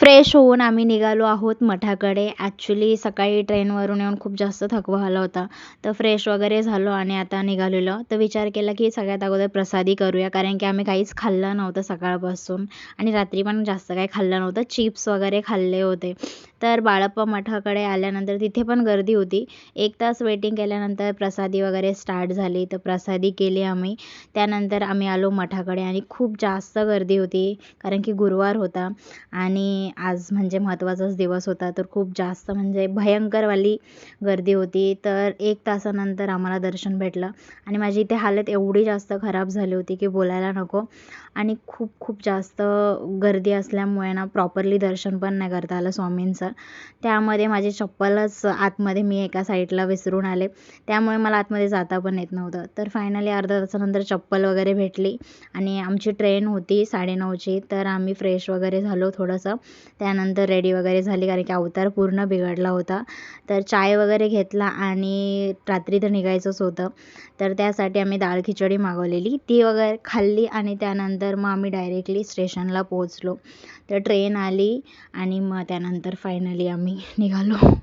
Fresh होऊन आम्ही निघालो आहोत मठाकडे. ॲक्च्युली सकाळी ट्रेनवरून येऊन खूप जास्त थकवा आला होता. तर फ्रेश वगैरे झालो आणि आता निघालेलो. तर विचार केला की सगळ्यात अगोदर प्रसादी करूया, कारण की आम्ही काहीच खाल्लं नव्हतं सकाळपासून आणि रात्री पण जास्त काही खाल्लं नव्हतं. चिप्स वगैरे खाल्ले होते. तर बाळप्पा मठाकडे आल्यानंतर तिथे पण गर्दी होती. 1 तास वेटिंग केल्यानंतर प्रसादी वगैरे स्टार्ट झाली. तर प्रसादी केली आम्ही. त्यानंतर आम्ही आलो मठाकडे आणि खूप जास्त गर्दी होती, कारण की गुरुवार होता आणि आज म्हणजे महत्त्वाचाच दिवस होता. तर खूप जास्त म्हणजे भयंकरवाली गर्दी होती. तर 1 तासानंतर आम्हाला दर्शन भेटलं आणि माझी इथे हालत एवढी जास्त खराब झाली होती की बोलायला नको. आणि खूप खूप जास्त गर्दी असल्यामुळे ना प्रॉपरली दर्शन पण नाही करता आलं स्वामींचं. त्यामध्ये माझी चप्पलच आतमध्ये मी एका साईडला विसरून आले. त्यामुळे मला आतमध्ये जाता पण येत नव्हतं. तर फायनली अर्ध्या तासानंतर चप्पल वगैरे भेटली आणि आमची ट्रेन होती 9:30ची. तर आम्ही फ्रेश वगैरे झालो थोडंसं. त्यानंतर रेडी वगैरे झाली, कारण की अवतार पूर्ण बिघडला होता. तर चाय वगैरे घेतला आणि रात्री तर निघायचंच होतं. तर त्यासाठी आम्ही डाळ खिचडी मागवलेली. ती वगैरे खाल्ली आणि त्यानंतर मग आम्ही डायरेक्टली स्टेशनला पोहोचलो. तर ट्रेन आली आणि मग त्यानंतर फायनली आम्ही निघालो.